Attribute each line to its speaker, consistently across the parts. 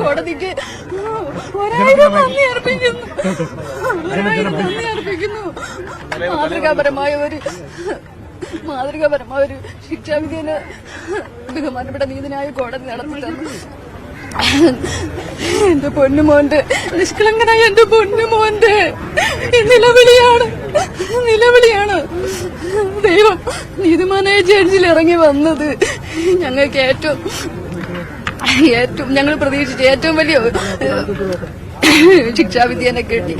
Speaker 1: കോടതിക്ക് ഒരായിരം നന്ദി അർപ്പിക്കുന്നു. മാതൃകാപരമായ ഒരു ശിക്ഷാവിധിന് ബഹുമാനപ്പെട്ട നീതിന്യായ കോടതി നടത്തി തന്നു. എന്റെ പൊന്നുമോന്റെ നിഷ്കളങ്കനായ എന്റെ പൊന്നുമോന്റെ നിലവിളിയാണ് ദൈവം നീതിമാനായ ജഡ്ജിൽ ഇറങ്ങി വന്നത്. ഞങ്ങൾക്ക് ഏറ്റവും ഞങ്ങൾ പ്രതീക്ഷിച്ച ഏറ്റവും വലിയ ശിക്ഷാവിധി എന്നെ കിട്ടി.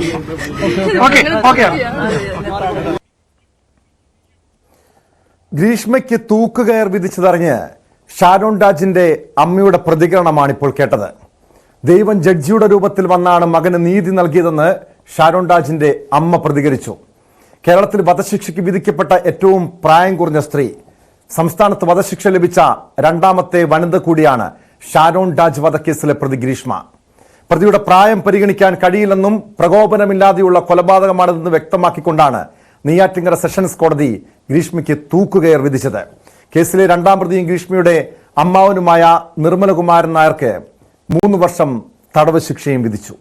Speaker 2: ഗ്രീഷ്മയ്ക്ക് തൂക്കുകയർ വിധിച്ചതറിഞ്ഞ് ഷാരോൺ രാജിന്റെ അമ്മയുടെ പ്രതികരണമാണ് ഇപ്പോൾ കേട്ടത്. ദൈവം ജഡ്ജിയുടെ രൂപത്തിൽ വന്നാണ് മകന് നീതി നൽകിയതെന്ന് ഷാരോൺ രാജിന്റെ അമ്മ പ്രതികരിച്ചു. കേരളത്തിൽ വധശിക്ഷയ്ക്ക് വിധിക്കപ്പെട്ട ഏറ്റവും പ്രായം കുറഞ്ഞ സ്ത്രീ, സംസ്ഥാനത്ത് വധശിക്ഷ ലഭിച്ച രണ്ടാമത്തെ വനിത കൂടിയാണ് ഷാരോൺ രാജ് വധക്കേസിലെ പ്രതി ഗ്രീഷ്മ. പ്രതിയുടെ പ്രായം പരിഗണിക്കാൻ കഴിയില്ലെന്നും പ്രകോപനമില്ലാതെയുള്ള കൊലപാതകമാണിതെന്ന് വ്യക്തമാക്കിക്കൊണ്ടാണ് നെയ്യാറ്റിങ്കര സെഷൻസ് കോടതി ഗ്രീഷ്മയ്ക്ക് തൂക്കുകയർ വിധിച്ചത്. കേസിലെ രണ്ടാം പ്രതിയും ഗ്രീഷ്മയുടെ അമ്മാവനുമായ നിർമ്മലകുമാരൻ നായർക്ക് 3 വർഷം തടവ് ശിക്ഷയും വിധിച്ചു.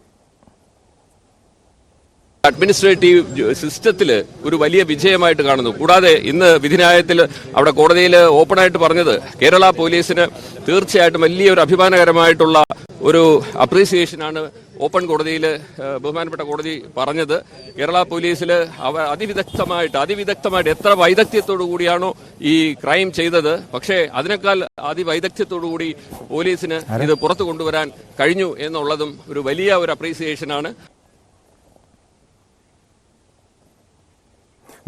Speaker 3: അഡ്മിനിസ്ട്രേറ്റീവ് സിസ്റ്റത്തിൽ ഒരു വലിയ വിജയമായിട്ട് കാണുന്നു. കൂടാതെ ഇന്ന് വിധിന്യായത്തിൽ അവിടെ കോടതിയിൽ ഓപ്പണായിട്ട് പറഞ്ഞത് കേരള പോലീസിന് തീർച്ചയായിട്ടും വലിയൊരു അഭിമാനകരമായിട്ടുള്ള ഒരു അപ്രീസിയേഷനാണ് ഓപ്പൺ കോടതിയിൽ ബഹുമാനപ്പെട്ട കോടതി പറഞ്ഞത്. കേരള പോലീസിൽ അതിവിദഗ്ധമായിട്ട് എത്ര വൈദഗ്ധ്യത്തോടു കൂടിയാണോ ഈ ക്രൈം ചെയ്തത്, പക്ഷേ അതിനേക്കാൾ അതിവൈദഗ്ധ്യത്തോടു കൂടി പോലീസിന് ഇത് പുറത്തു കൊണ്ടുവരാൻ കഴിഞ്ഞു എന്നുള്ളതും ഒരു വലിയ ഒരു അപ്രീസിയേഷനാണ്.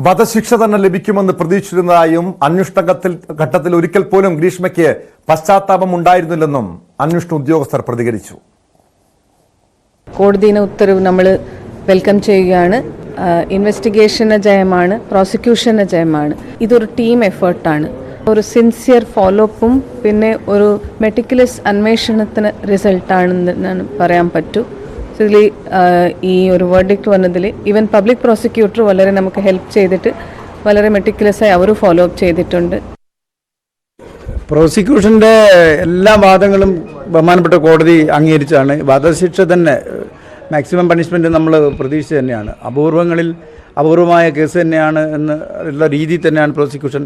Speaker 2: വധശിക്ഷ തന്നെ ലഭിക്കുമെന്ന് പ്രതീക്ഷിച്ചിരുന്നതായും അന്വേഷണ ഘട്ടത്തിൽ ഒരിക്കൽ പോലും ഗ്രീഷ്മയ്ക്ക് പശ്ചാത്താപം ഉണ്ടായിരുന്നില്ലെന്നും അന്വേഷണ ഉദ്യോഗസ്ഥർ പ്രതികരിച്ചു.
Speaker 4: കോടതിയുടെ ഉത്തരവ് നമ്മൾ വെൽക്കം ചെയ്യുകയാണ്. ഇൻവെസ്റ്റിഗേഷന് ജയമാണ്, പ്രോസിക്യൂഷന് ജയമാണ്. ഇതൊരു ടീം എഫേർട്ടാണ്. ഒരു സിൻസിയർ ഫോളോപ്പും പിന്നെ ഒരു മെറ്റിക്കുലസ് അന്വേഷണത്തിന് റിസൾട്ടാണെന്ന് പറയാൻ പറ്റൂ. ഇതിൽ ഈ ഒരു വേർഡിക്റ്റ് വന്നതിൽ ഈവൻ പബ്ലിക് പ്രോസിക്യൂട്ടർ വളരെ നമുക്ക് ഹെൽപ്പ് ചെയ്തിട്ട് വളരെ മെറ്റിക്കുലസായി അവർ ഫോളോ അപ്പ് ചെയ്തിട്ടുണ്ട്.
Speaker 5: പ്രോസിക്യൂഷന്റെ എല്ലാ വാദങ്ങളും ബഹുമാനപ്പെട്ട കോടതി അംഗീകരിച്ചാണ്. വധശിക്ഷ തന്നെ മാക്സിമം പണിഷ്മെന്റ് നമ്മൾ പ്രതീക്ഷിച്ച് തന്നെയാണ്. അപൂർവമായ കേസ് തന്നെയാണ് എന്നുള്ള രീതിയിൽ തന്നെയാണ് പ്രോസിക്യൂഷൻ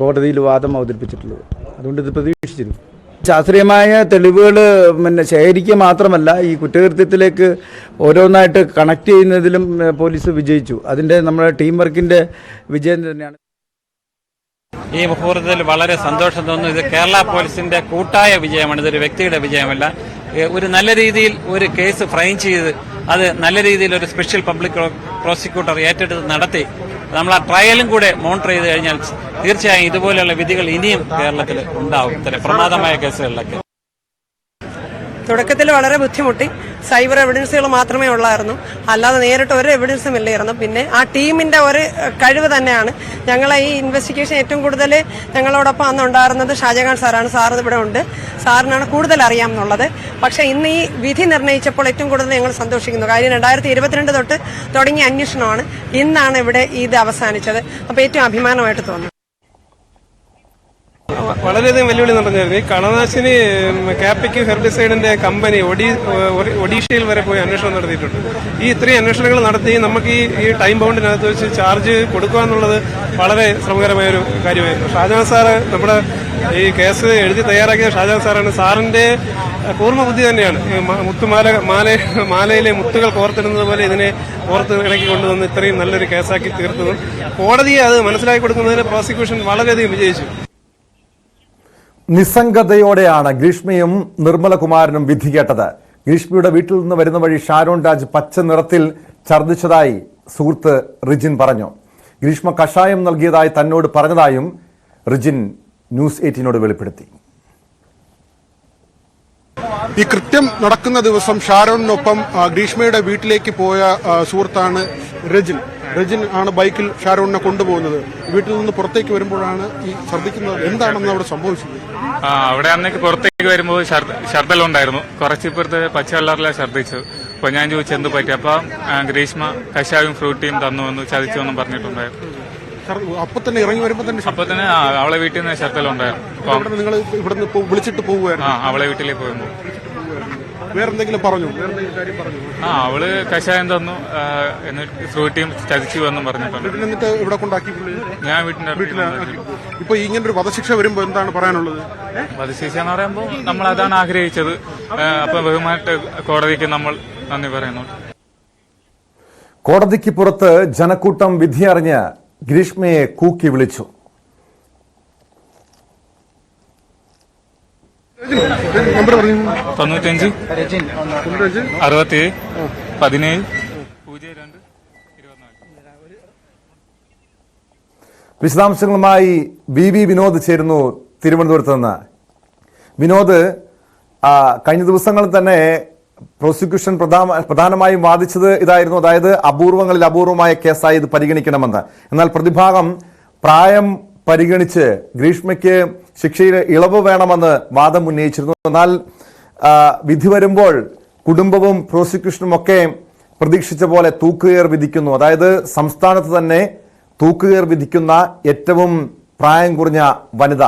Speaker 5: കോടതിയിൽ വാദം അവതരിപ്പിച്ചിട്ടുള്ളത്. അതുകൊണ്ട് ഇത് പ്രതീക്ഷിച്ചിരുന്നു. ശാസ്ത്രീയമായ തെളിവുകൾ ശേഖരിക്കുക മാത്രമല്ല, ഈ കുറ്റകൃത്യത്തിലേക്ക് ഓരോന്നായിട്ട് കണക്ട് ചെയ്യുന്നതിലും പോലീസ് വിജയിച്ചു. അതിൻ്റെ നമ്മുടെ ടീം വർക്കിൻ്റെ വിജയം തന്നെയാണ്.
Speaker 6: ഈ മുഹൂർത്തത്തിൽ വളരെ സന്തോഷം തോന്നുന്നു. ഇത് കേരള പോലീസിന്റെ കൂട്ടായ വിജയമാണ്, ഇതൊരു വ്യക്തിയുടെ വിജയമല്ല. ഒരു നല്ല രീതിയിൽ ഒരു കേസ് ഫ്രെയിം ചെയ്ത് അത് നല്ല രീതിയിൽ ഒരു സ്പെഷ്യൽ പബ്ലിക് പ്രോസിക്യൂട്ടർ ഏറ്റെടുത്ത് നടത്തി നമ്മൾ ആ ട്രയലും കൂടെ മോണിറ്റർ ചെയ്ത് കഴിഞ്ഞാൽ തീർച്ചയായും ഇതുപോലെയുള്ള വിധികൾ ഇനിയും കേരളത്തിൽ ഉണ്ടാവും, ഇത്തരം പ്രമാദമായ കേസുകളിലൊക്കെ.
Speaker 7: തുടക്കത്തിൽ വളരെ ബുദ്ധിമുട്ടി. സൈബർ എവിഡൻസുകൾ മാത്രമേ ഉള്ളായിരുന്നു, അല്ലാതെ നേരിട്ട് ഒരു എവിഡൻസും ഇല്ലായിരുന്നു. പിന്നെ ആ ടീമിന്റെ ഒരു കഴിവ് തന്നെയാണ്. ഞങ്ങളെ ഈ ഇൻവെസ്റ്റിഗേഷൻ ഏറ്റവും കൂടുതൽ ഞങ്ങളോടൊപ്പം അന്ന് ഉണ്ടായിരുന്നത് ഷാജഹാൻ സാറാണ്. സാർ ഇവിടെ ഉണ്ട്. സാറിനാണ് കൂടുതൽ അറിയാമെന്നുള്ളത്. പക്ഷേ ഇന്ന് ഈ വിധി നിർണ്ണയിച്ചപ്പോൾ ഏറ്റവും കൂടുതൽ ഞങ്ങൾ സന്തോഷിക്കുന്നു. കാര്യം 2022 തൊട്ട് തുടങ്ങിയ അന്വേഷണമാണ്. ഇന്നാണ് ഇവിടെ ഇത് അവസാനിച്ചത്. അപ്പോൾ ഏറ്റവും അഭിമാനമായിട്ട് തോന്നുന്നു.
Speaker 8: വളരെയധികം വെല്ലുവിളി നടന്നിരുന്നു. ഈ കളനാശിനി കാപ്പിക്ക് ഹെർബിസൈഡിന്റെ കമ്പനി ഒഡീഷയിൽ വരെ പോയി അന്വേഷണം നടത്തിയിട്ടുണ്ട്. ഈ ഇത്രയും അന്വേഷണങ്ങൾ നടത്തി നമുക്ക് ഈ ടൈം ബൗണ്ടിനകത്ത് വെച്ച് ചാർജ് കൊടുക്കുക എന്നുള്ളത് വളരെ ശ്രമകരമായൊരു കാര്യമായിരുന്നു. ഷാജഹാൻ സാറ് നമ്മുടെ ഈ കേസ് എഴുതി തയ്യാറാക്കിയ ഷാജഹാൻ സാറാണ്. സാറിന്റെ പൂർണ്ണ ബുദ്ധി തന്നെയാണ്. മാലയിലെ മുത്തുകൾ കോർത്തിടുന്നത് പോലെ ഇതിനെ കോർത്ത് ഇണക്കി കൊണ്ടുവന്ന് ഇത്രയും നല്ലൊരു കേസാക്കി തീർത്തതും കോടതിയെ അത് മനസ്സിലാക്കി കൊടുക്കുന്നതിന് പ്രോസിക്യൂഷൻ വളരെയധികം വിജയിച്ചു.
Speaker 2: നിസ്സംഗതയോടെയാണ് ഗ്രീഷ്മയും നിർമ്മലകുമാരനും വിധി കേട്ടത്. ഗ്രീഷ്മയുടെ വീട്ടിൽ നിന്ന് വരുന്ന വഴി ഷാരോൺ രാജ് പച്ച നിറത്തിൽ ഛർദ്ദിച്ചതായി സുഹൃത്ത് റിജിൻ പറഞ്ഞു. ഗ്രീഷ്മ കഷായം നൽകിയതായി തന്നോട് പറഞ്ഞതായും റിജിൻ ന്യൂസ് 18 വെളിപ്പെടുത്തി.
Speaker 9: ഈ കൃത്യം നടക്കുന്ന ദിവസം ഷാരോണിനൊപ്പം ഗ്രീഷ്മയുടെ വീട്ടിലേക്ക് പോയ സുഹൃത്താണ് റജിൻ ആണ് ബൈക്കിൽ ഷാരോണിനെ കൊണ്ടുപോകുന്നത്. വീട്ടിൽ നിന്ന് പുറത്തേക്ക് വരുമ്പോഴാണ് ഈ ഛർദ്ദിക്കുന്നത്. എന്താണെന്ന് അവിടെ സംഭവിച്ചത്?
Speaker 10: അവിടെ അന്നേക്ക് പുറത്തേക്ക് വരുമ്പോൾ ഛർദ്ദലുണ്ടായിരുന്നു. കുറച്ചിപ്പുറത്ത് പച്ചവെള്ളറിലാണ് ഛർദ്ദിച്ചത്. അപ്പോൾ ഞാൻ ചോദിച്ചു എന്ത് പറ്റി. അപ്പം ഗ്രീഷ്മ കഷായും ഫ്രൂട്ടിയും തന്നു വന്നു ചതിച്ചു എന്നും പറഞ്ഞിട്ടുണ്ടായിരുന്നു.
Speaker 9: അപ്പൊ തന്നെ ഇറങ്ങി വരുമ്പോ തന്നെ
Speaker 10: അപ്പൊ തന്നെ അവളെ വീട്ടിൽ നിന്ന് ഛർദ്ദലുണ്ടായിരുന്നു.
Speaker 9: നിങ്ങൾ ഇവിടുന്ന് വിളിച്ചിട്ട് പോകുമായിരുന്നു?
Speaker 10: അവളെ വീട്ടിലേക്ക് പോകുമ്പോ
Speaker 9: വേറെന്തെങ്കിലും പറഞ്ഞു? കാര്യം പറഞ്ഞു?
Speaker 10: അവള് കഷായം തന്നു, എന്നിട്ട് ഫ്രൂട്ടിയും ചതിച്ചു എന്നും പറഞ്ഞിട്ടുണ്ട്.
Speaker 9: എന്നിട്ട് ഇവിടെ കൊണ്ടാക്കി
Speaker 10: ഞാൻ വീട്ടിന്റെ
Speaker 9: ഇപ്പൊ ഇങ്ങനെ ഒരു വധശിക്ഷ വരുമ്പോ എന്താണ് പറയാനുള്ളത്?
Speaker 10: വധശിക്ഷ എന്ന് പറയുമ്പോൾ നമ്മൾ അതാണ് ആഗ്രഹിച്ചത്. അപ്പൊ ബഹുമാനത്തെ കോടതിക്ക് നമ്മൾ നന്ദി പറയുന്നു.
Speaker 2: കോടതിക്ക് പുറത്ത് ജനക്കൂട്ടം വിധിയറിഞ്ഞ് ഗ്രീഷ്മയെ കൂക്കി വിളിച്ചു.
Speaker 9: നമ്പർ പറഞ്ഞു.
Speaker 10: 95 67 17 02 24.
Speaker 2: വിശദാംശങ്ങളുമായി വി വിനോദ് ചേരുന്നു തിരുവനന്തപുരത്ത് നിന്ന്. വിനോദ്, കഴിഞ്ഞ ദിവസങ്ങളിൽ തന്നെ പ്രോസിക്യൂഷൻ പ്രധാനമായും വാദിച്ചത് ഇതായിരുന്നു, അതായത് അപൂർവങ്ങളിൽ അപൂർവമായ കേസായി ഇത് പരിഗണിക്കണമെന്ന്. എന്നാൽ പ്രതിഭാഗം പ്രായം പരിഗണിച്ച് ഗ്രീഷ്മയ്ക്ക് ശിക്ഷയിൽ ഇളവ് വേണമെന്ന് വാദം ഉന്നയിച്ചിരുന്നു. എന്നാൽ വിധി വരുമ്പോൾ കുടുംബവും പ്രോസിക്യൂഷനും ഒക്കെ പ്രതീക്ഷിച്ച പോലെ തൂക്കുകയർ വിധിക്കുന്നു. അതായത് സംസ്ഥാനത്ത് തന്നെ തൂക്കുകയർ വിധിക്കുന്ന ഏറ്റവും പ്രായം കുറഞ്ഞ വനിത.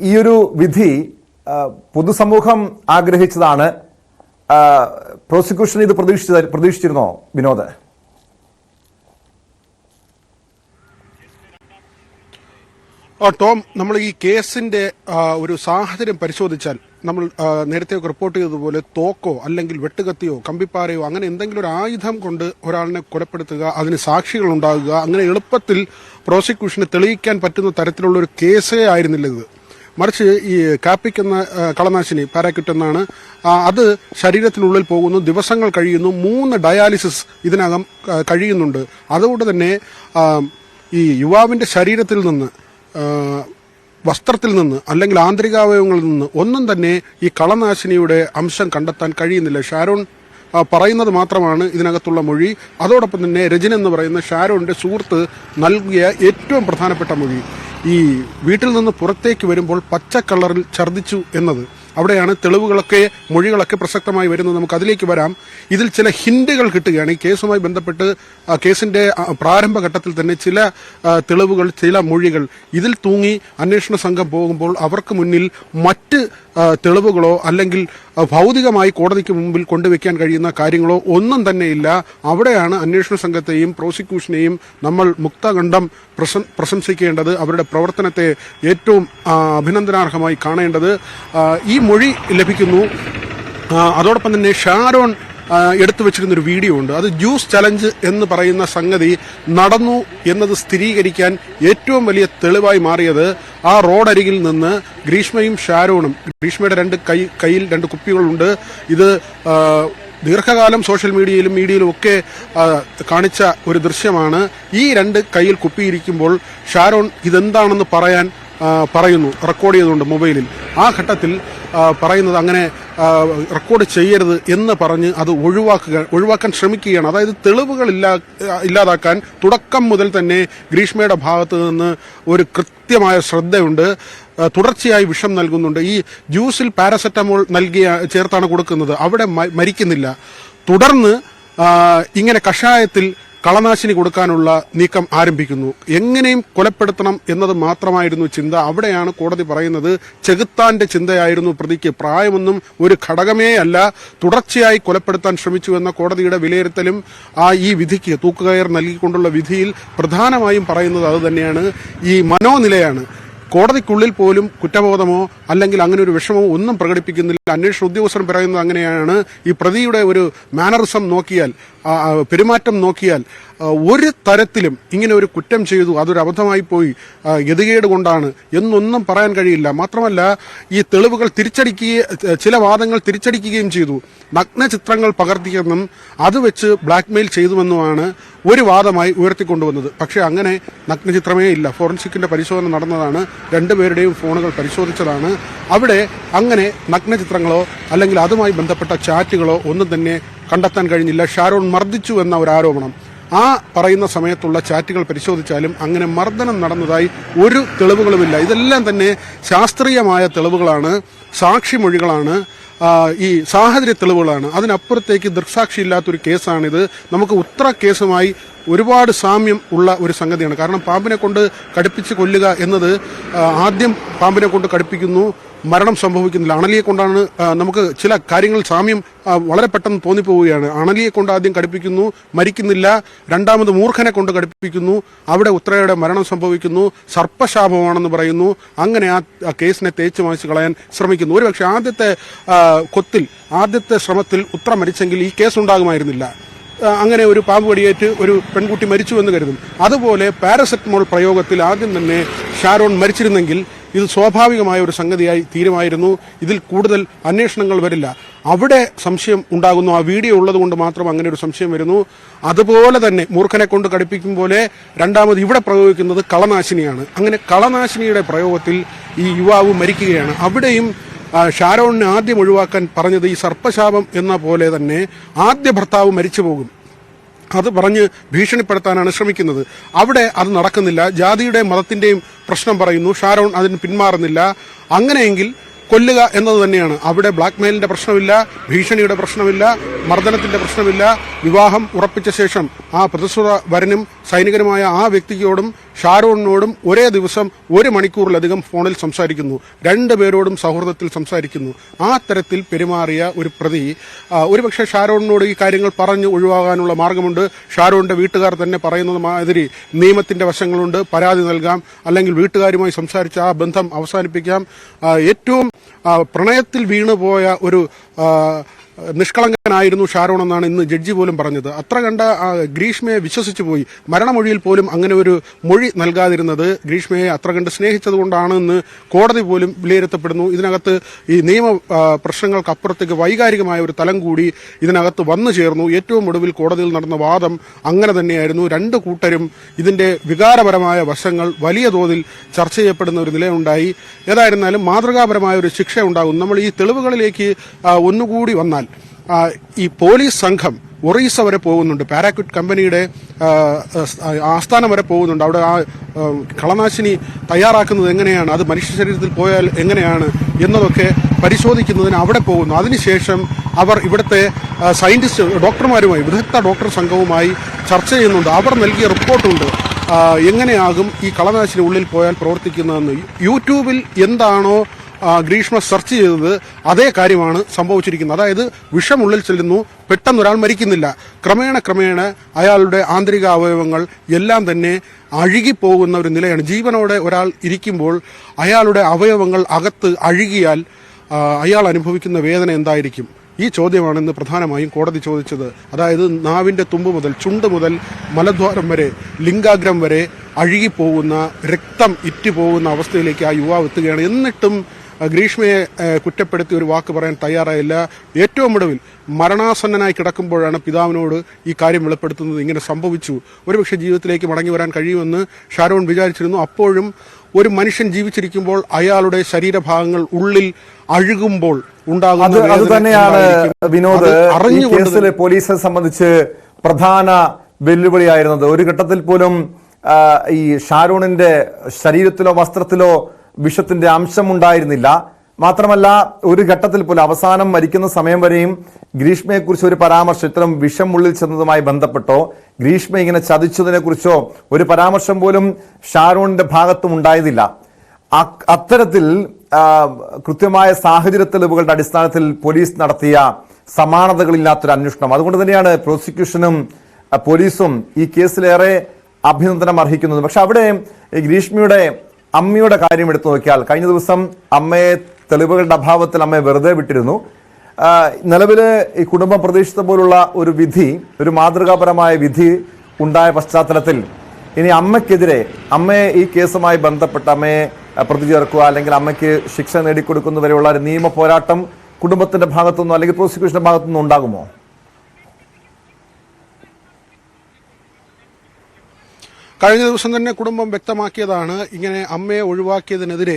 Speaker 2: ഈയൊരു വിധി പൊതുസമൂഹം ആഗ്രഹിച്ചതാണ്. പ്രോസിക്യൂഷൻ ഇത് പ്രതീക്ഷിച്ചിരുന്നോ വിനോദ്?
Speaker 9: ടോം, നമ്മൾ ഈ കേസിന്റെ ഒരു സാഹചര്യം പരിശോധിച്ചാൽ നമ്മൾ നേരത്തെ റിപ്പോർട്ട് ചെയ്തതുപോലെ തോക്കോ അല്ലെങ്കിൽ വെട്ടുകത്തിയോ കമ്പിപ്പാരയോ അങ്ങനെ എന്തെങ്കിലും ഒരു ആയുധം കൊണ്ട് ഒരാളിനെ കൊലപ്പെടുത്തുക, അതിന് സാക്ഷികൾ ഉണ്ടാകുക, അങ്ങനെ എളുപ്പത്തിൽ പ്രോസിക്യൂഷന് തെളിയിക്കാൻ പറ്റുന്ന തരത്തിലുള്ള ഒരു കേസേ ആയിരുന്നില്ല ഇത്. മറിച്ച് ഈ കാപ്പിക് എന്ന കളനാശിനി, പാരാക്യൂട്ട് എന്നാണ്, അത് ശരീരത്തിനുള്ളിൽ പോകുന്നു, ദിവസങ്ങൾ കഴിയുന്നു, 3 ഡയാലിസിസ് ഇതിനകം കഴിയുന്നുണ്ട്. അതുകൊണ്ട് തന്നെ ഈ യുവാവിന്റെ ശരീരത്തിൽ നിന്ന്, വസ്ത്രത്തിൽ നിന്ന് അല്ലെങ്കിൽ ആന്തരികാവയവങ്ങളിൽ നിന്ന് ഒന്നും തന്നെ ഈ കളനാശിനിയുടെ അംശം കണ്ടെത്താൻ കഴിയുന്നില്ല. ഷാരോൺ പറയുന്നത് മാത്രമാണ് ഇതിനകത്തുള്ള മൊഴി. അതോടൊപ്പം തന്നെ രജൻ എന്ന് പറയുന്ന ഷാരോണിന്റെ സുഹൃത്ത് നൽകിയ ഏറ്റവും പ്രധാനപ്പെട്ട മൊഴി, ഈ വീട്ടിൽ നിന്ന് പുറത്തേക്ക് വരുമ്പോൾ പച്ച കളറിൽ ഛർദ്ദിച്ചു എന്നത്. അവിടെയാണ് തെളിവുകളൊക്കെ, മൊഴികളൊക്കെ പ്രസക്തമായി വരുന്നത്. നമുക്ക് അതിലേക്ക് വരാം. ഇതിൽ ചില ഹിന്റുകൾ കിട്ടുകയാണ്. ഈ കേസുമായി ബന്ധപ്പെട്ട് കേസിന്റെ പ്രാരംഭഘട്ടത്തിൽ തന്നെ ചില തെളിവുകൾ, ചില മൊഴികൾ ഇതിൽ തൂങ്ങി അന്വേഷണ സംഘം പോകുമ്പോൾ അവർക്ക് മുന്നിൽ മറ്റ് തെളിവുകളോ അല്ലെങ്കിൽ ഭൗതികമായി കോടതിക്ക് മുമ്പിൽ കൊണ്ടുവയ്ക്കാൻ കഴിയുന്ന കാര്യങ്ങളോ ഒന്നും തന്നെയില്ല. അവിടെയാണ് അന്വേഷണ സംഘത്തെയും പ്രോസിക്യൂഷനെയും നമ്മൾ മുക്തകണ്ഠം പ്രശംസിക്കേണ്ടത്, അവരുടെ പ്രവർത്തനത്തെ ഏറ്റവും അഭിനന്ദനാർഹമായി കാണേണ്ടത്. ഈ മൊഴി ലഭിക്കുന്നു. അതോടൊപ്പം തന്നെ ഷാരോൺ എടുത്തു വെച്ചിരുന്നൊരു വീഡിയോ ഉണ്ട്. അത് ജ്യൂസ് ചലഞ്ച് എന്ന് പറയുന്ന സംഗതി നടന്നു എന്നത് സ്ഥിരീകരിക്കാൻ ഏറ്റവും വലിയ തെളിവായി മാറിയത് ആ റോഡരികിൽ നിന്ന് ഗ്രീഷ്മയും ഷാരോണും, ഗ്രീഷ്മയുടെ കയ്യിൽ 2 കുപ്പികളുണ്ട്. ഇത് ദീർഘകാലം സോഷ്യൽ മീഡിയയിലും ഒക്കെ കാണിച്ച ഒരു ദൃശ്യമാണ്. ഈ 2 കയ്യിൽ കുപ്പിയിരിക്കുമ്പോൾ ഷാരോൺ ഇതെന്താണെന്ന് പറയുന്നു, റെക്കോർഡ് ചെയ്തുകൊണ്ട് മൊബൈലിൽ. ആ ഘട്ടത്തിൽ പറയുന്നത് അങ്ങനെ റെക്കോർഡ് ചെയ്യരുത് എന്ന് പറഞ്ഞ് അത് ഒഴിവാക്കാൻ ശ്രമിക്കുകയാണ്. അതായത് തെളിവുകൾ ഇല്ലാതാക്കാൻ തുടക്കം മുതൽ തന്നെ ഗ്രീഷ്മയുടെ ഭാഗത്ത് നിന്ന് ഒരു കൃത്യമായ ശ്രദ്ധയുണ്ട്. തുടർച്ചയായി വിഷം നൽകുന്നുണ്ട്. ഈ ജ്യൂസിൽ പാരസെറ്റമോൾ ചേർത്താണ് കൊടുക്കുന്നത്. അവിടെ മരിക്കുന്നില്ല. തുടർന്ന് ഇങ്ങനെ കഷായത്തിൽ കളനാശിനി കൊടുക്കാനുള്ള നീക്കം ആരംഭിക്കുന്നു. എങ്ങനെയും കൊലപ്പെടുത്തണം എന്നത് മാത്രമായിരുന്നു ചിന്ത. അവിടെയാണ് കോടതി പറയുന്നത് ചെകുത്താന്റെ ചിന്തയായിരുന്നു പ്രതിക്ക്, പ്രായമൊന്നും ഒരു ഘടകമേ അല്ല, തുടർച്ചയായി കൊലപ്പെടുത്താൻ ശ്രമിച്ചു എന്ന കോടതിയുടെ വിലയിരുത്തലും ഈ വിധിക്ക്, തൂക്കുകയർ നൽകിക്കൊണ്ടുള്ള വിധിയിൽ പ്രധാനമായും പറയുന്നത് അത് തന്നെയാണ്. ഈ മനോനിലയാണ്. കോടതിക്കുള്ളിൽ പോലും കുറ്റബോധമോ അല്ലെങ്കിൽ അങ്ങനെ ഒരു വിഷമമോ ഒന്നും പ്രകടിപ്പിക്കുന്നില്ല. അന്വേഷണ ഉദ്യോഗസ്ഥർ പറയുന്നത് അങ്ങനെയാണ്. ഈ പ്രതിയുടെ ഒരു മാനറിസം നോക്കിയാൽ, പെരുമാറ്റം നോക്കിയാൽ ഒരു തരത്തിലും ഇങ്ങനെ ഒരു കുറ്റം ചെയ്തു, അതൊരു അബദ്ധമായി പോയി, ഗതികേട് കൊണ്ടാണ് എന്നൊന്നും പറയാൻ കഴിയില്ല. മാത്രമല്ല ഈ തെളിവുകൾ ചില വാദങ്ങൾ തിരിച്ചടിക്കുകയും ചെയ്തു. നഗ്ന ചിത്രങ്ങൾ പകർത്തിയെന്നും അത് വെച്ച് ബ്ലാക്ക്മെയിൽ ചെയ്തുവെന്നുമാണ് ഒരു വാദമായി ഉയർത്തിക്കൊണ്ടുവന്നത്. പക്ഷേ അങ്ങനെ നഗ്നചിത്രമേ ഇല്ല. ഫോറൻസിക്കിന്റെ പരിശോധന നടന്നതാണ്, 2 പേരുടെയും ഫോണുകൾ പരിശോധിച്ചതാണ്. അവിടെ അങ്ങനെ നഗ്നചിത്രങ്ങളോ അല്ലെങ്കിൽ അതുമായി ബന്ധപ്പെട്ട ചാറ്റുകളോ ഒന്നും തന്നെ കണ്ടെത്താൻ കഴിഞ്ഞില്ല. ഷാരോൺ മർദ്ദിച്ചു എന്ന ഒരു ആരോപണം, ആ പറയുന്ന സമയത്തുള്ള ചാറ്റുകൾ പരിശോധിച്ചാലും അങ്ങനെ മർദ്ദനം നടന്നതായി ഒരു തെളിവുകളുമില്ല. ഇതെല്ലാം തന്നെ ശാസ്ത്രീയമായ തെളിവുകളാണ്, സാക്ഷിമൊഴികളാണ്, ഈ സാഹചര്യ തെളിവുകളാണ്. അതിനപ്പുറത്തേക്ക് ദൃക്സാക്ഷി ഇല്ലാത്തൊരു കേസാണിത്. നമുക്ക് ഉത്തര കേസുമായി ഒരുപാട് സാമ്യം ഉള്ള ഒരു സംഗതിയാണ്. കാരണം പാമ്പിനെ കൊണ്ട് കടിപ്പിച്ച് കൊല്ലുക എന്നത് ആദ്യം പാമ്പിനെ കൊണ്ട് കടിപ്പിക്കുന്നു, മരണം സംഭവിക്കുന്നില്ല. അണലിയെ കൊണ്ടാണ് നമുക്ക് ചില കാര്യങ്ങൾ സാമ്യം വളരെ പെട്ടെന്ന് തോന്നിപ്പോവുകയാണ്. അണലിയെ കൊണ്ട് ആദ്യം കടിപ്പിക്കുന്നു, മരിക്കുന്നില്ല. രണ്ടാമത് മൂർഖനെ കൊണ്ട് കടിപ്പിക്കുന്നു, അവിടെ ഉത്രയുടെ മരണം സംഭവിക്കുന്നു, സർപ്പശാപമാണെന്ന് പറയുന്നു. അങ്ങനെ ആ കേസിനെ തേച്ച് മായ്ച്ച് കളയാൻ ശ്രമിക്കുന്നു. ഒരുപക്ഷെ ആദ്യത്തെ ആദ്യത്തെ ശ്രമത്തിൽ ഉത്ര മരിച്ചെങ്കിൽ ഈ കേസ് ഉണ്ടാകുമായിരുന്നില്ല. അങ്ങനെ ഒരു പാമ്പ് കടിയേറ്റ് ഒരു പെൺകുട്ടി മരിച്ചു എന്ന് കരുതും. അതുപോലെ പാരസെറ്റമോൾ പ്രയോഗത്തിൽ ആദ്യം തന്നെ ഷാരോൺ മരിച്ചിരുന്നെങ്കിൽ ഇത് സ്വാഭാവികമായ ഒരു സംഗതിയായി തീരുമായിരുന്നു. ഇതിൽ കൂടുതൽ അന്വേഷണങ്ങൾ വരില്ല. അവിടെ സംശയം ഉണ്ടാകുന്നു. ആ വീഡിയോ ഉള്ളത് കൊണ്ട് മാത്രം അങ്ങനെ ഒരു സംശയം വരുന്നു. അതുപോലെ തന്നെ മൂർഖനെ കൊണ്ട് കടിപ്പിക്കും പോലെ രണ്ടാമത് ഇവിടെ പ്രയോഗിക്കുന്നത് കളനാശിനിയാണ്. അങ്ങനെ കളനാശിനിയുടെ പ്രയോഗത്തിൽ ഈ യുവാവ് മരിക്കുകയാണ്. അവിടെയും ഷാരോണിനെ ആദ്യം ഒഴിവാക്കാൻ പറഞ്ഞത് ഈ സർപ്പശാപം എന്ന പോലെ തന്നെ ആദ്യ ഭർത്താവ് മരിച്ചു പോകും, അത് പറഞ്ഞ് ഭീഷണിപ്പെടുത്താനാണ് ശ്രമിക്കുന്നത്. അവിടെ അത് നടക്കുന്നില്ല. ജാതിയുടെയും മതത്തിന്റെയും പ്രശ്നം പറയുന്നു. ഷാരോൺ അതിന് പിന്മാറുന്നില്ല. അങ്ങനെയെങ്കിൽ കൊല്ലുക എന്നത് തന്നെയാണ്. അവിടെ ബ്ലാക്ക്മെയിലിന്റെ പ്രശ്നമില്ല, ഭീഷണിയുടെ പ്രശ്നമില്ല, മർദ്ദനത്തിന്റെ പ്രശ്നമില്ല. വിവാഹം ഉറപ്പിച്ച ശേഷം ആ പ്രതിശ്രുത വരനും സൈനികനുമായ ആ വ്യക്തിയോടും ഷാരോണിനോടും ഒരേ ദിവസം 1 മണിക്കൂറിലധികം ഫോണിൽ സംസാരിക്കുന്നു. രണ്ടുപേരോടും സൗഹൃദത്തിൽ സംസാരിക്കുന്നു. ആ തരത്തിൽ പെരുമാറിയ ഒരു പ്രതി ഒരുപക്ഷെ ഷാരോണിനോട് ഈ കാര്യങ്ങൾ പറഞ്ഞ് ഒഴിവാകാനുള്ള മാർഗമുണ്ട്. ഷാരോണിന്റെ വീട്ടുകാർ തന്നെ പറയുന്നത് മാതിരി നിയമത്തിന്റെ വശങ്ങളുണ്ട്. പരാതി നൽകാം, അല്ലെങ്കിൽ വീട്ടുകാരുമായി സംസാരിച്ച് ആ ബന്ധം അവസാനിപ്പിക്കാം. ഏറ്റവും പ്രണയത്തിൽ വീണുപോയ ഒരു നിഷ്കളങ്കനായിരുന്നു ഷാരോൺ എന്നാണ് ഇന്ന് ജഡ്ജി പോലും പറഞ്ഞത്. അത്ര കണ്ട ഗ്രീഷ്മയെ വിശ്വസിച്ചു പോയി. മരണമൊഴിയിൽ പോലും അങ്ങനെ ഒരു മൊഴി നൽകാതിരുന്നത് ഗ്രീഷ്മയെ അത്ര കണ്ട് സ്നേഹിച്ചതുകൊണ്ടാണെന്ന് കോടതി പോലും വിലയിരുത്തപ്പെടുന്നു. ഇതിനകത്ത് ഈ നിയമ പ്രശ്നങ്ങൾക്കപ്പുറത്തേക്ക് വൈകാരികമായ ഒരു തലം കൂടി ഇതിനകത്ത് വന്നു ചേർന്നു. ഏറ്റവും ഒടുവിൽ കോടതിയിൽ നടന്ന വാദം അങ്ങനെ തന്നെയായിരുന്നു. രണ്ട് കൂട്ടരും ഇതിന്റെ വികാരപരമായ വശങ്ങൾ വലിയ തോതിൽ ചർച്ച ചെയ്യപ്പെടുന്ന ഒരു നിലയുണ്ടായി. ഏതായിരുന്നാലും മാതൃകാപരമായ ഒരു ശിക്ഷ ഉണ്ടാകും. നമ്മൾ ഈ തെളിവുകളിലേക്ക് ഒന്നുകൂടി വന്നാൽ ഈ പോലീസ് സംഘം ഒറീസ വരെ പോകുന്നുണ്ട്. പാരാക്വിറ്റ് കമ്പനിയുടെ ആസ്ഥാനം വരെ പോകുന്നുണ്ട്. അവിടെ ആ കളനാശിനി തയ്യാറാക്കുന്നത് എങ്ങനെയാണ്, അത് മനുഷ്യ ശരീരത്തിൽ പോയാൽ എങ്ങനെയാണ് എന്നതൊക്കെ പരിശോധിക്കുന്നതിന് അവിടെ പോകുന്നു. അതിനുശേഷം അവർ ഇവിടുത്തെ സയന്റിസ്റ്റ് ഡോക്ടർമാരുമായി, വിദഗ്ധ ഡോക്ടർ സംഘവുമായി ചർച്ച ചെയ്യുന്നുണ്ട്. അവർ നൽകിയ റിപ്പോർട്ടുണ്ട് എങ്ങനെയാകും ഈ കളനാശിനി ഉള്ളിൽ പോയാൽ പ്രവർത്തിക്കുന്നതെന്ന്. യൂട്യൂബിൽ എന്താണോ ഗ്രീഷ്മ സെർച്ച് ചെയ്തത് അതേ കാര്യമാണ് സംഭവിച്ചിരിക്കുന്നത്. അതായത് വിഷമുള്ളിൽ ചെല്ലുന്നു, പെട്ടെന്നൊരാൾ മരിക്കുന്നില്ല. ക്രമേണ അയാളുടെ ആന്തരിക അവയവങ്ങൾ എല്ലാം തന്നെ അഴുകിപ്പോകുന്ന ഒരു നിലയാണ്. ജീവനോടെ ഒരാൾ ഇരിക്കുമ്പോൾ അയാളുടെ അവയവങ്ങൾ അകത്ത് അഴുകിയാൽ അയാൾ അനുഭവിക്കുന്ന വേദന എന്തായിരിക്കും? ഈ ചോദ്യമാണ് ഇന്ന് പ്രധാനമായും കോടതി ചോദിച്ചത്. അതായത് നാവിന്റെ തുമ്പ് മുതൽ ചുണ്ട് മുതൽ മലദ്വാരം വരെ ലിംഗാഗ്രം വരെ അഴുകിപ്പോകുന്ന, രക്തം ഇറ്റുപോകുന്ന അവസ്ഥയിലേക്ക് ആ യുവാവ് എത്തുകയാണ്. എന്നിട്ടും ഗ്രീഷ്മയെ കുറ്റപ്പെടുത്തി ഒരു വാക്ക് പറയാൻ തയ്യാറായില്ല. ഏറ്റവും ഒടുവിൽ മരണാസന്നനായി കിടക്കുമ്പോഴാണ് പിതാവിനോട് ഈ കാര്യം വെളിപ്പെടുത്തുന്നത്. ഇങ്ങനെ സംഭവിച്ചു, ഒരുപക്ഷെ ജീവിതത്തിലേക്ക് മടങ്ങി വരാൻ കഴിയുമെന്ന് ഷാരോൺ വിചാരിച്ചിരുന്നു. അപ്പോഴും ഒരു മനുഷ്യൻ ജീവിച്ചിരിക്കുമ്പോൾ അയാളുടെ ശരീരഭാഗങ്ങൾ ഉള്ളിൽ അഴുകുമ്പോൾ ഉണ്ടാകുന്ന
Speaker 2: അത് തന്നെയാണ് വിനോദ് ഈ കേസിലെ പോലീസിനെ സംബന്ധിച്ച് പ്രധാന വെല്ലുവിളിയായിരുന്നത്. ഒരു ഘട്ടത്തിൽ പോലും ഈ ഷാരോണിന്റെ ശരീരത്തിലോ വസ്ത്രത്തിലോ വിഷത്തിന്റെ അംശം ഉണ്ടായിരുന്നില്ല. മാത്രമല്ല ഒരു ഘട്ടത്തിൽ പോലും അവസാനം മരിക്കുന്ന സമയം വരെയും ഗ്രീഷ്മയെക്കുറിച്ച് ഒരു പരാമർശം, ഇത്തരം വിഷം ഉള്ളിൽ ചെന്നതുമായി ബന്ധപ്പെട്ടോ ഗ്രീഷ്മ ഇങ്ങനെ ചതിച്ചതിനെ കുറിച്ചോ ഒരു പരാമർശം പോലും ഷാരോണിന്റെ ഭാഗത്തും ഉണ്ടായതില്ല. അത്തരത്തിൽ കൃത്യമായ സാഹചര്യ തെളിവുകളുടെ അടിസ്ഥാനത്തിൽ പോലീസ് നടത്തിയ സമാനതകളില്ലാത്തൊരു അന്വേഷണം. അതുകൊണ്ട് തന്നെയാണ് പ്രോസിക്യൂഷനും പോലീസും ഈ കേസിലേറെ അഭിനന്ദനം അർഹിക്കുന്നത്. പക്ഷെ അവിടെ ഗ്രീഷ്മയുടെ അമ്മയുടെ കാര്യം എടുത്തു നോക്കിയാൽ കഴിഞ്ഞ ദിവസം അമ്മയെ തെളിവുകളുടെ അഭാവത്തിൽ അമ്മയെ വെറുതെ വിട്ടിരുന്നു. നിലവില് ഈ കുടുംബം പ്രതീക്ഷിച്ച പോലുള്ള ഒരു വിധി, ഒരു മാതൃകാപരമായ വിധി ഉണ്ടായ പശ്ചാത്തലത്തിൽ ഇനി അമ്മയ്ക്കെതിരെ, അമ്മയെ ഈ കേസുമായി ബന്ധപ്പെട്ട് അമ്മയെ പ്രതി ചേർക്കുക അല്ലെങ്കിൽ അമ്മയ്ക്ക് ശിക്ഷ നേടിക്കൊടുക്കുന്നവരെയുള്ള ഒരു നിയമ പോരാട്ടം കുടുംബത്തിന്റെ ഭാഗത്തുനിന്നോ അല്ലെങ്കിൽ പ്രോസിക്യൂഷന്റെ ഭാഗത്തുനിന്നോ ഉണ്ടാകുമോ?
Speaker 9: കഴിഞ്ഞ ദിവസം തന്നെ കുടുംബം വ്യക്തമാക്കിയതാണ് ഇങ്ങനെ അമ്മയെ ഒഴിവാക്കിയതിനെതിരെ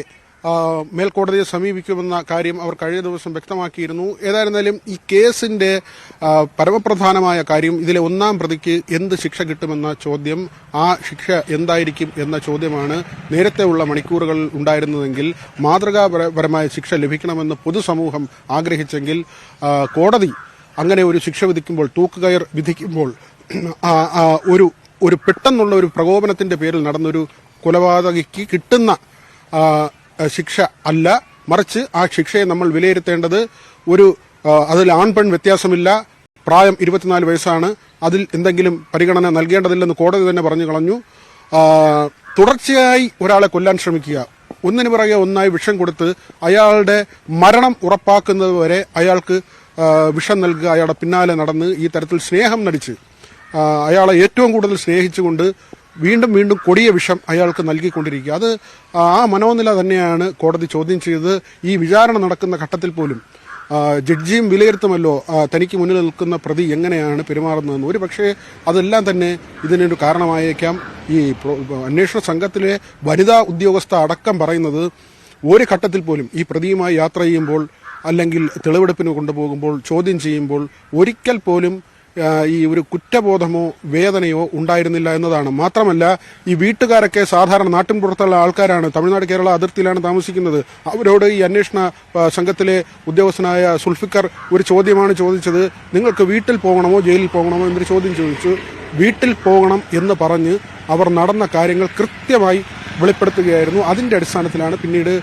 Speaker 9: മേൽക്കോടതിയെ സമീപിക്കുമെന്ന കാര്യം അവർ കഴിഞ്ഞ ദിവസം വ്യക്തമാക്കിയിരുന്നു. ഏതായിരുന്നാലും ഈ കേസിന്റെ പരമപ്രധാനമായ കാര്യം ഇതിലെ ഒന്നാം പ്രതിക്ക് എന്ത് ശിക്ഷ കിട്ടുമെന്ന ചോദ്യം, ആ ശിക്ഷ എന്തായിരിക്കും എന്ന ചോദ്യമാണ് നേരത്തെ ഉള്ള മണിക്കൂറുകളിൽ ഉണ്ടായിരുന്നതെങ്കിൽ മാതൃകാപരമായ ശിക്ഷ ലഭിക്കണമെന്ന് പൊതുസമൂഹം ആഗ്രഹിച്ചെങ്കിൽ കോടതി അങ്ങനെ ഒരു ശിക്ഷ വിധിക്കുമ്പോൾ, തൂക്കുകയർ വിധിക്കുമ്പോൾ ഒരു ഒരു പെട്ടെന്നുള്ള ഒരു പ്രകോപനത്തിന്റെ പേരിൽ നടന്നൊരു കൊലപാതകിക്ക് കിട്ടുന്ന ശിക്ഷ അല്ല, മറിച്ച് ആ ശിക്ഷയെ നമ്മൾ വിലയിരുത്തേണ്ടത് അതിൽ ആൺ പെൺ വ്യത്യാസമില്ല, പ്രായം 24 വയസ്സാണ്, അതിൽ എന്തെങ്കിലും പരിഗണന നൽകേണ്ടതില്ലെന്ന് കോടതി തന്നെ പറഞ്ഞു കളഞ്ഞു. തുടർച്ചയായി ഒരാളെ കൊല്ലാൻ ശ്രമിക്കുക, ഒന്നിനു പിറകെ ഒന്നായി വിഷം കൊടുത്ത് അയാളുടെ മരണം ഉറപ്പാക്കുന്നതുവരെ അയാൾക്ക് വിഷം നൽകുക, അയാളുടെ പിന്നാലെ നടന്ന് ഈ തരത്തിൽ സ്നേഹം നടിച്ച് അയാളെ ഏറ്റവും കൂടുതൽ സ്നേഹിച്ചുകൊണ്ട് വീണ്ടും വീണ്ടും കൊടിയ വിഷം അയാൾക്ക് നൽകിക്കൊണ്ടിരിക്കുക, അത് ആ മനോനില തന്നെയാണ് കോടതി ചോദ്യം ചെയ്തത്. ഈ വിചാരണ നടക്കുന്ന ഘട്ടത്തിൽ പോലും ജഡ്ജിയും വിലയിരുത്തുമല്ലോ തനിക്ക് മുന്നിൽ നിൽക്കുന്ന പ്രതി എങ്ങനെയാണ് പെരുമാറുന്നതെന്ന്. ഒരു പക്ഷേ അതെല്ലാം തന്നെ ഇതിനൊരു കാരണമായേക്കാം. ഈ അന്വേഷണ സംഘത്തിലെ വനിതാ ഉദ്യോഗസ്ഥ അടക്കം പറയുന്നത് ഒരു ഘട്ടത്തിൽ പോലും ഈ പ്രതിയുമായി യാത്ര ചെയ്യുമ്പോൾ അല്ലെങ്കിൽ തെളിവെടുപ്പിന് കൊണ്ടുപോകുമ്പോൾ ചോദ്യം ചെയ്യുമ്പോൾ ഒരിക്കൽ പോലും ഈ ഒരു കുറ്റബോധമോ വേദനയോ ഉണ്ടായിരുന്നില്ല എന്നതാണ്. മാത്രമല്ല ഈ വീട്ടുകാരൊക്കെ സാധാരണ നാട്ടിൻ പുറത്തുള്ള ആൾക്കാരാണ്, തമിഴ്നാട് കേരള അതിർത്തിയിലാണ് താമസിക്കുന്നത്. അവരോട് ഈ അന്വേഷണ സംഘത്തിലെ ഉദ്യോഗസ്ഥനായ സുൽഫിക്കർ ഒരു ചോദ്യമാണ് ചോദിച്ചത്, നിങ്ങൾക്ക് വീട്ടിൽ പോകണമോ ജയിലിൽ പോകണമോ എന്നൊരു ചോദ്യം ചോദിച്ചു. വീട്ടിൽ പോകണം എന്ന് പറഞ്ഞ് അവർ നടന്ന കാര്യങ്ങൾ കൃത്യമായി വെളിപ്പെടുത്തുകയായിരുന്നു. അതിൻ്റെ അടിസ്ഥാനത്തിലാണ് പിന്നീട്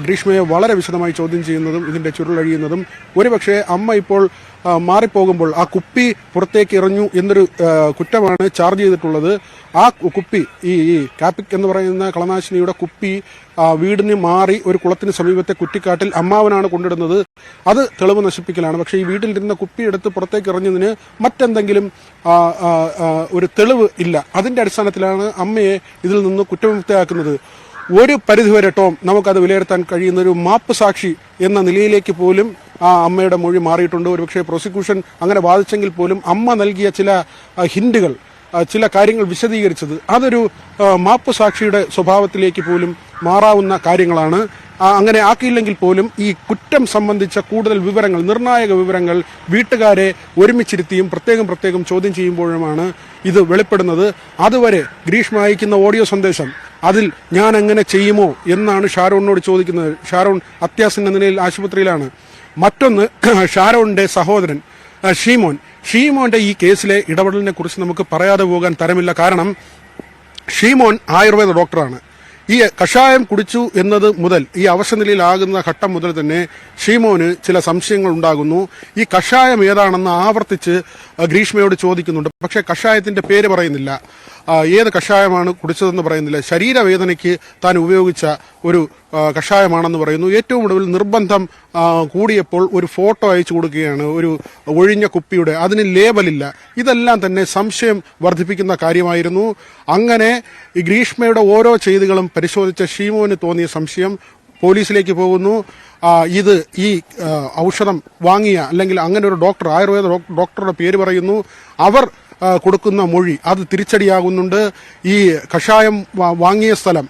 Speaker 9: ഗ്രീഷ്മയെ വളരെ വിശദമായി ചോദ്യം ചെയ്യുന്നതും ഇതിൻ്റെ ചുരുളഴിയുന്നതും. ഒരുപക്ഷെ അമ്മ ഇപ്പോൾ മാറിപ്പോകുമ്പോൾ ആ കുപ്പി പുറത്തേക്ക് എറിഞ്ഞു എന്നൊരു കുറ്റമാണ് ചാർജ് ചെയ്തിട്ടുള്ളത്. ആ കുപ്പി ഈ കാപ്പിക് എന്ന് പറയുന്ന കളനാശിനിയുടെ കുപ്പി വീടിന് മാറി ഒരു കുളത്തിന് സമീപത്തെ കുറ്റിക്കാട്ടിൽ അമ്മാവനാണ് കൊണ്ടിടുന്നത്. അത് തെളിവ് നശിപ്പിക്കലാണ്. പക്ഷേ ഈ വീട്ടിലിരുന്ന കുപ്പി എടുത്ത് പുറത്തേക്ക് എറിഞ്ഞതിന് മറ്റെന്തെങ്കിലും ഒരു തെളിവ് ഇല്ല. അതിൻ്റെ അടിസ്ഥാനത്തിലാണ് അമ്മയെ ഇതിൽ നിന്ന് കുറ്റവിമുക്തയാക്കുന്നത്. ഒരു പരിധിവരെ ടോം നമുക്കത് വിലയിരുത്താൻ കഴിയുന്ന ഒരു മാപ്പ് സാക്ഷി എന്ന നിലയിലേക്ക് പോലും ആ അമ്മയുടെ മൊഴി മാറിയിട്ടുണ്ട്. ഒരുപക്ഷെ പ്രോസിക്യൂഷൻ അങ്ങനെ വാദിച്ചെങ്കിൽ പോലും അമ്മ നൽകിയ ചില ഹിന്റുകൾ, ചില കാര്യങ്ങൾ വിശദീകരിച്ചത് അതൊരു മാപ്പ് സാക്ഷിയുടെ സ്വഭാവത്തിലേക്ക് പോലും മാറാവുന്ന കാര്യങ്ങളാണ്. അങ്ങനെ ആക്കിയില്ലെങ്കിൽ പോലും ഈ കുറ്റം സംബന്ധിച്ച കൂടുതൽ വിവരങ്ങൾ, നിർണായക വിവരങ്ങൾ വീട്ടുകാരെ ഒരുമിച്ചിരുത്തിയും പ്രത്യേകം ചോദ്യം ചെയ്യുമ്പോഴുമാണ് ഇത് വെളിപ്പെടുന്നത്. അതുവരെ ഗ്രീഷ്മ അയക്കുന്ന ഓഡിയോ സന്ദേശം, അതിൽ ഞാൻ എങ്ങനെ ചെയ്യുമോ എന്നാണ് ഷാരോണിനോട് ചോദിക്കുന്നത്. ഷാരോൺ അത്യാസന്ന നിലയിൽ ആശുപത്രിയിലാണ്. മറ്റൊന്ന് ഷാരോണിന്റെ സഹോദരൻ ഷീമോന്റെ ഈ കേസിലെ ഇടപെടലിനെ കുറിച്ച് നമുക്ക് പറയാതെ പോകാൻ തരമില്ല. കാരണം ഷീമോൻ ആയുർവേദ ഡോക്ടറാണ്. ഈ കഷായം കുടിച്ചു എന്നത് മുതൽ, ഈ അവശനിലയിലാകുന്ന ഘട്ടം മുതൽ തന്നെ ഷീമോന് ചില സംശയങ്ങൾ ഉണ്ടാകുന്നു. ഈ കഷായം ഏതാണെന്ന് ആവർത്തിച്ച് ഗ്രീഷ്മയോട് ചോദിക്കുന്നുണ്ട്. പക്ഷേ കഷായത്തിന്റെ പേര് പറയുന്നില്ല, ഏത് കഷായമാണ് കുടിച്ചതെന്ന് പറയുന്നില്ല. ശരീരവേദനയ്ക്ക് താൻ ഉപയോഗിച്ച ഒരു കഷായമാണെന്ന് പറയുന്നു. ഏറ്റവും ഒടുവിൽ നിർബന്ധം കൂടിയപ്പോൾ ഒരു ഫോട്ടോ അയച്ചു കൊടുക്കുകയാണ്, ഒരു ഒഴിഞ്ഞ കുപ്പിയുടെ, അതിന് ലേബലില്ല. ഇതെല്ലാം തന്നെ സംശയം വർദ്ധിപ്പിക്കുന്ന കാര്യമായിരുന്നു. അങ്ങനെ ഈ ഗ്രീഷ്മയുടെ ഓരോ ചെയ്തികളും പരിശോധിച്ച ഷീമോന് തോന്നിയ സംശയം പോലീസിലേക്ക് പോകുന്നു. ഇത് ഈ ഔഷധം വാങ്ങിയ അല്ലെങ്കിൽ അങ്ങനെ ഒരു ഡോക്ടർ, ആയുർവേദ ഡോക്ടറുടെ പേര് പറയുന്നു. അവർ കൊടുക്കുന്ന മൊഴി അത് തിരിച്ചടിയാകുന്നുണ്ട്. ഈ കഷായം വാങ്ങിയ സ്ഥലം,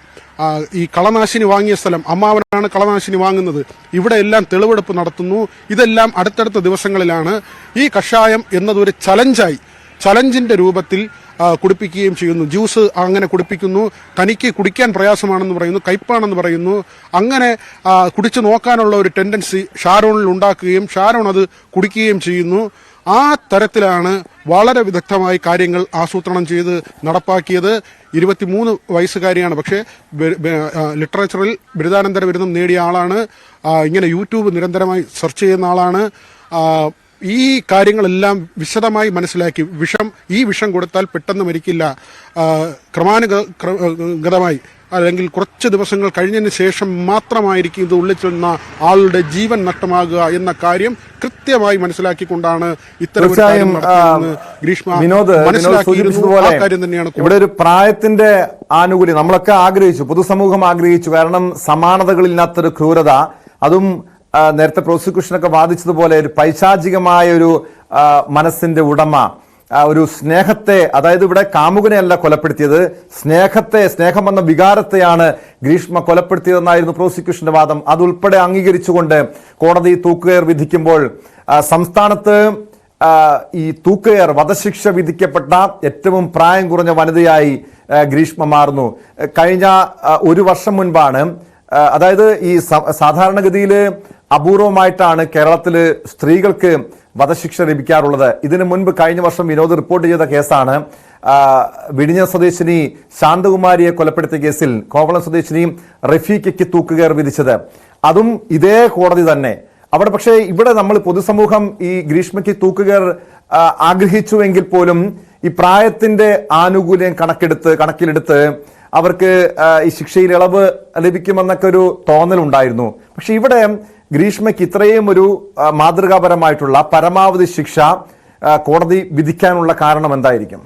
Speaker 9: ഈ കളനാശിനി വാങ്ങിയ സ്ഥലം, അമ്മാവനാണ് കളനാശിനി വാങ്ങുന്നത്. ഇവിടെ എല്ലാം തെളിവെടുപ്പ് നടത്തുന്നു. ഇതെല്ലാം അടുത്തടുത്ത ദിവസങ്ങളിലാണ്. ഈ കഷായം എന്നതൊരു ചലഞ്ചിന്റെ രൂപത്തിൽ കുടിപ്പിക്കുകയും ചെയ്യുന്നു. ജ്യൂസ് അങ്ങനെ കുടിപ്പിക്കുന്നു. തനിക്ക് കുടിക്കാൻ പ്രയാസമാണെന്ന് പറയുന്നു, കയ്പാണെന്ന് പറയുന്നു. അങ്ങനെ കുടിച്ചു നോക്കാനുള്ള ഒരു ടെൻഡൻസി ഷാരോണിൽ ഉണ്ടാക്കുകയും ഷാരോൺ അത് കുടിക്കുകയും ചെയ്യുന്നു. ആ തരത്തിലാണ് വളരെ വിദഗ്ധമായി കാര്യങ്ങൾ ആസൂത്രണം ചെയ്ത് നടപ്പാക്കിയത്. 23 വയസ്സുകാരിയാണ്. പക്ഷേ ലിറ്ററേച്ചറിൽ ബിരുദാനന്തര ബിരുദം നേടിയ ആളാണ്. ഇങ്ങനെ യൂട്യൂബ് നിരന്തരമായി സെർച്ച് ചെയ്യുന്ന ആളാണ്. ഈ കാര്യങ്ങളെല്ലാം വിശദമായി മനസ്സിലാക്കി, ഈ വിഷം കൊടുത്താൽ പെട്ടെന്ന് മരിക്കില്ല, ക്രമാനുഗതമായി അല്ലെങ്കിൽ കുറച്ച് ദിവസങ്ങൾ കഴിഞ്ഞതിന് ശേഷം മാത്രമായിരിക്കും ഇത് ഉള്ളിൽ ചെന്ന ആളുടെ ജീവൻ നഷ്ടമാകുക എന്ന കാര്യം കൃത്യമായി മനസ്സിലാക്കിക്കൊണ്ടാണ് ഇത്തരം ഗ്രീഷ്മ മനസ്സിലാക്കിയിരുന്നത്. ആ കാര്യം തന്നെയാണ്
Speaker 2: ഇവിടെ ഒരു പ്രായത്തിന്റെ ആനുകൂല്യം നമ്മളൊക്കെ ആഗ്രഹിച്ചു, പൊതുസമൂഹം ആഗ്രഹിച്ചു. കാരണം സമാനതകളില്ലാത്തൊരു ക്രൂരത, അതും നേരത്തെ പ്രോസിക്യൂഷനൊക്കെ വാദിച്ചതുപോലെ ഒരു പൈശാചികമായ ഒരു മനസ്സിന്റെ ഉടമ, ഒരു സ്നേഹത്തെ, അതായത് ഇവിടെ കാമുകനെയല്ല കൊലപ്പെടുത്തിയത്, സ്നേഹം എന്ന വികാരത്തെയാണ് ഗ്രീഷ്മ കൊലപ്പെടുത്തിയതെന്നായിരുന്നു പ്രോസിക്യൂഷന്റെ വാദം. അതുൾപ്പെടെ അംഗീകരിച്ചുകൊണ്ട് കോടതി തൂക്കുകയർ വിധിക്കുമ്പോൾ സംസ്ഥാനത്ത് ഈ തൂക്കുകയർ വധശിക്ഷ വിധിക്കപ്പെട്ട ഏറ്റവും പ്രായം കുറഞ്ഞ വനിതയായി ഗ്രീഷ്മ മാറുന്നു. കഴിഞ്ഞ ഒരു വർഷം മുൻപാണ്, അതായത് ഈ സാധാരണഗതിയിൽ അപൂർവമായിട്ടാണ് കേരളത്തിൽ സ്ത്രീകൾക്ക് വധശിക്ഷ ലഭിക്കാറുള്ളത്. ഇതിനു മുൻപ് കഴിഞ്ഞ വർഷം വിനോദ് റിപ്പോർട്ട് ചെയ്ത കേസാണ്. വിഴിഞ്ഞ സ്വദേശിനി ശാന്തകുമാരിയെ കൊലപ്പെടുത്തിയ കേസിൽ കോവളം സ്വദേശിനി റഫീഖയ്ക്ക് തൂക്കുകയർ വിധിച്ചത്, അതും ഇതേ കോടതി തന്നെ. അവിടെ പക്ഷേ ഇവിടെ നമ്മൾ പൊതുസമൂഹം ഈ ഗ്രീഷ്മയ്ക്ക് തൂക്കുകയർ ആഗ്രഹിച്ചുവെങ്കിൽ പോലും ഈ പ്രായത്തിന്റെ ആനുകൂല്യം കണക്കിലെടുത്ത് അവർക്ക് ഈ ശിക്ഷയിൽ ഇളവ് ലഭിക്കുമെന്നൊക്കെ ഒരു തോന്നലുണ്ടായിരുന്നു. പക്ഷെ ഇവിടെ ഗ്രീഷ്മയ്ക്ക് ഇത്രയും ഒരു മാതൃകാപരമായിട്ടുള്ള പരമാവധി ശിക്ഷ കോടതി വിധിക്കാനുള്ള കാരണം എന്തായിരിക്കും?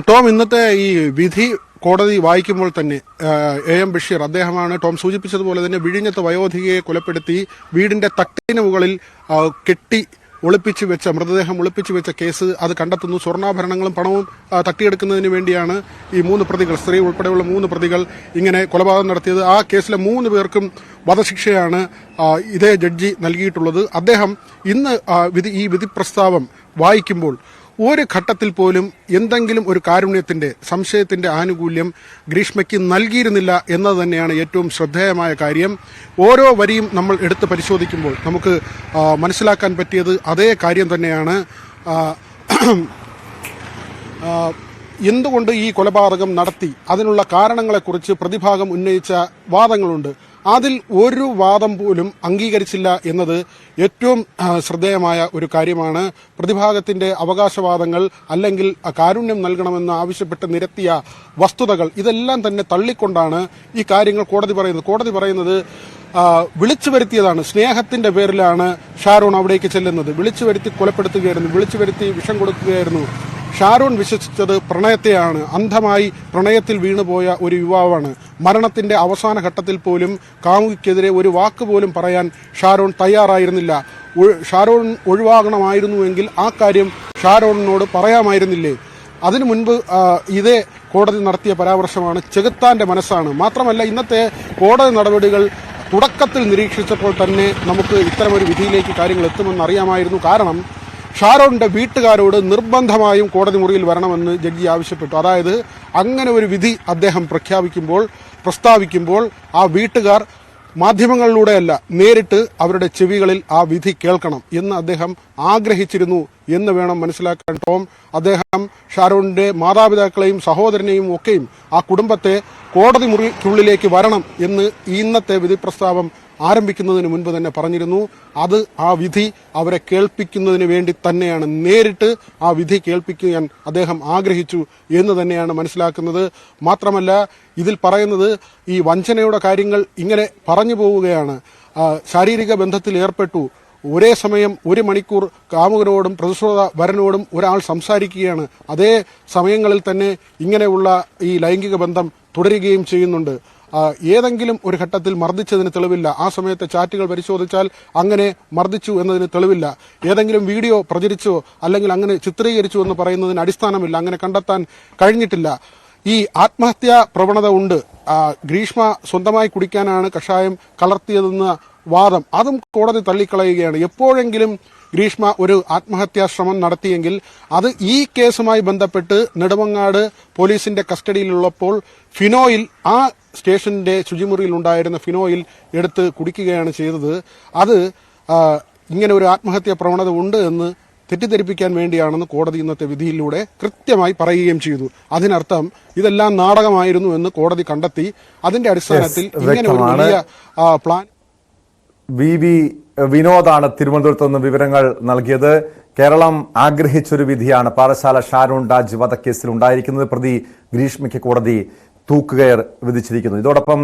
Speaker 9: ടോം, ഇന്നത്തെ ഈ വിധി കോടതി വായിക്കുമ്പോൾ തന്നെ AM ബഷീർ, അദ്ദേഹമാണ് ടോം സൂചിപ്പിച്ചതുപോലെ തന്നെ വിഴിഞ്ഞത്ത് വയോധികയെ കൊലപ്പെടുത്തി വീടിന്റെ തട്ടിന് മുകളിൽ കെട്ടി ഒളിപ്പിച്ചു വെച്ച മൃതദേഹം ഒളിപ്പിച്ചു വെച്ച കേസ് അത് കണ്ടെത്തുന്നു. സ്വർണ്ണാഭരണങ്ങളും പണവും തട്ടിയെടുക്കുന്നതിന് വേണ്ടിയാണ് ഈ 3 പ്രതികൾ, സ്ത്രീ ഉൾപ്പെടെയുള്ള 3 പ്രതികൾ ഇങ്ങനെ കൊലപാതകം നടത്തിയത്. ആ കേസിലെ 3 പേർക്കും വധശിക്ഷയാണ് ഇതേ ജഡ്ജി നൽകിയിട്ടുള്ളത്. അദ്ദേഹം ഇന്ന് ഈ വിധി പ്രസ്താവം വായിക്കുമ്പോൾ ഒരു ഘട്ടത്തിൽ പോലും എന്തെങ്കിലും ഒരു കാരുണ്യത്തിന്റെ, സംശയത്തിന്റെ ആനുകൂല്യം ഗ്രീഷ്മയ്ക്ക് നൽകിയിരുന്നില്ല എന്നത് തന്നെയാണ് ഏറ്റവും ശ്രദ്ധേയമായ കാര്യം. ഓരോ വരിയും നമ്മൾ എടുത്ത് പരിശോധിക്കുമ്പോൾ നമുക്ക് മനസ്സിലാക്കാൻ പറ്റിയത് അതേ കാര്യം തന്നെയാണ്. എന്തുകൊണ്ട് ഈ കൊലപാതകം നടത്തി, അതിനുള്ള കാരണങ്ങളെക്കുറിച്ച് പ്രതിഭാഗം ഉന്നയിച്ച വാദങ്ങളുണ്ട്. അതിൽ ഒരു വാദം പോലും അംഗീകരിച്ചില്ല എന്നത് ഏറ്റവും ശ്രദ്ധേയമായ ഒരു കാര്യമാണ്. പ്രതിഭാഗത്തിന്റെ അവകാശവാദങ്ങൾ അല്ലെങ്കിൽ കാരുണ്യം നൽകണമെന്ന് ആവശ്യപ്പെട്ട് നിരത്തിയ വസ്തുതകൾ ഇതെല്ലാം തന്നെ തള്ളിക്കൊണ്ടാണ് ഈ കാര്യങ്ങൾ കോടതി പറയുന്നത് വിളിച്ചു വരുത്തിയതാണ്. സ്നേഹത്തിന്റെ പേരിലാണ് ഷാരോൺ അവിടേക്ക് ചെല്ലുന്നത്. വിളിച്ചു വരുത്തി കൊലപ്പെടുത്തുകയായിരുന്നു, വിളിച്ചു വരുത്തി വിഷം കൊടുക്കുകയായിരുന്നു. ഷാരോൺ വിശ്വസിച്ചത് പ്രണയത്തെയാണ്. അന്ധമായി പ്രണയത്തിൽ വീണുപോയ ഒരു യുവാവാണ്. മരണത്തിന്റെ അവസാന ഘട്ടത്തിൽ പോലും കാമുകിക്കെതിരെ ഒരു വാക്ക് പോലും പറയാൻ ഷാരോൺ തയ്യാറായിരുന്നില്ല. ഷാരോൺ ഒഴിവാകണമായിരുന്നുവെങ്കിൽ ആ കാര്യം ഷാരോണിനോട് പറയാമായിരുന്നില്ലേ? അതിനു മുൻപ് ഇതേ കോടതി നടത്തിയ പരാമർശമാണ് ചെകുത്താന്റെ മനസ്സാണ്. മാത്രമല്ല, ഇന്നത്തെ കോടതി നടപടികൾ തുടക്കത്തിൽ നിരീക്ഷിച്ചപ്പോൾ തന്നെ നമുക്ക് ഇത്തരമൊരു വിധിയിലേക്ക് കാര്യങ്ങൾ എത്തുമെന്ന് അറിയാമായിരുന്നു. കാരണം ഷാരോണിന്റെ വീട്ടുകാരോട് നിർബന്ധമായും കോടതി മുറിയിൽ വരണമെന്ന് ജഡ്ജി ആവശ്യപ്പെട്ടു. അതായത് അങ്ങനെ ഒരു വിധി അദ്ദേഹം പ്രസ്താവിക്കുമ്പോൾ ആ വീട്ടുകാർ മാധ്യമങ്ങളിലൂടെയല്ല, നേരിട്ട് അവരുടെ ചെവികളിൽ ആ വിധി കേൾക്കണം എന്ന് അദ്ദേഹം ആഗ്രഹിച്ചിരുന്നു എന്ന് വേണം മനസ്സിലാക്കാൻ. ടോം, അദ്ദേഹം ഷാരോണിന്റെ മാതാപിതാക്കളെയും സഹോദരനെയും ഒക്കെയും ആ കുടുംബത്തെ കോടതി മുറിക്കുള്ളിലേക്ക് വരണം എന്ന് ഇന്നത്തെ വിധി പ്രസ്താവം ആരംഭിക്കുന്നതിന് മുൻപ് തന്നെ പറഞ്ഞിരുന്നു. അത് ആ വിധി അവരെ കേൾപ്പിക്കുന്നതിന് വേണ്ടി തന്നെയാണ്. നേരിട്ട് ആ വിധി കേൾപ്പിക്കാൻ അദ്ദേഹം ആഗ്രഹിച്ചു എന്ന് തന്നെയാണ് മനസ്സിലാക്കുന്നത്. മാത്രമല്ല, ഇതിൽ പറയുന്നത് ഈ വഞ്ചനയുടെ കാര്യങ്ങൾ ഇങ്ങനെ പറഞ്ഞു പോവുകയാണ്. ശാരീരിക ബന്ധത്തിൽ ഏർപ്പെട്ടു, ഒരേ സമയം 1 മണിക്കൂർ കാമുകനോടും പ്രതിശ്രുത വരനോടും ഒരാൾ സംസാരിക്കുകയാണ്. അതേ സമയങ്ങളിൽ തന്നെ ഇങ്ങനെയുള്ള ഈ ലൈംഗിക ബന്ധം തുടരുകയും ചെയ്യുന്നുണ്ട്. ഏതെങ്കിലും ഒരു ഘട്ടത്തിൽ മർദ്ദിച്ചതിന് തെളിവില്ല. ആ സമയത്തെ ചാറ്റുകൾ പരിശോധിച്ചാൽ അങ്ങനെ മർദ്ദിച്ചു എന്നതിന് തെളിവില്ല. ഏതെങ്കിലും വീഡിയോ പ്രചരിച്ചോ അല്ലെങ്കിൽ അങ്ങനെ ചിത്രീകരിച്ചു എന്ന് പറയുന്നതിന് അടിസ്ഥാനമില്ല. അങ്ങനെ കണ്ടെത്താൻ കഴിഞ്ഞിട്ടില്ല. ഈ ആത്മഹത്യാ പ്രവണത ഉണ്ട്. ഗ്രീഷ്മ സ്വന്തമായി കുടിക്കാനാണ് കഷായം കലർത്തിയതെന്ന വാദം, അതും കോടതി തള്ളിക്കളയുകയാണ്. എപ്പോഴെങ്കിലും ഗ്രീഷ്മ ഒരു ആത്മഹത്യാ ശ്രമം നടത്തിയെങ്കിൽ അത് ഈ കേസുമായി ബന്ധപ്പെട്ട് നെടുമങ്ങാട് പോലീസിന്റെ കസ്റ്റഡിയിലുള്ളപ്പോൾ ഫിനോയിൽ, ആ സ്റ്റേഷന്റെ ശുചിമുറിയിൽ ഉണ്ടായിരുന്ന ഫിനോയിൽ എടുത്ത് കുടിക്കുകയാണ് ചെയ്തത്. അത് ഇങ്ങനെ ഒരു ആത്മഹത്യാ പ്രവണത ഉണ്ട് എന്ന് തെറ്റിദ്ധരിപ്പിക്കാൻ വേണ്ടിയാണെന്ന് കോടതി ഇന്നത്തെ വിധിയിലൂടെ കൃത്യമായി പറയുകയും ചെയ്തു. അതിനർത്ഥം ഇതെല്ലാം നാടകമായിരുന്നു എന്ന് കോടതി കണ്ടെത്തി. അതിന്റെ അടിസ്ഥാനത്തിൽ ഇങ്ങനെ ഒരു വലിയ പ്ലാൻ
Speaker 2: വിനോദാണ് തിരുവനന്തപുരത്ത് നിന്ന് വിവരങ്ങൾ നൽകിയത്. കേരളം ആഗ്രഹിച്ചൊരു വിധിയാണ് പാറശാല ഷാരോൺ രാജ് വധക്കേസിൽ ഉണ്ടായിരിക്കുന്നത്. പ്രതി ഗ്രീഷ്മയ്ക്ക് കോടതി തൂക്കുകയർ വിധിച്ചിരിക്കുന്നു. ഇതോടൊപ്പം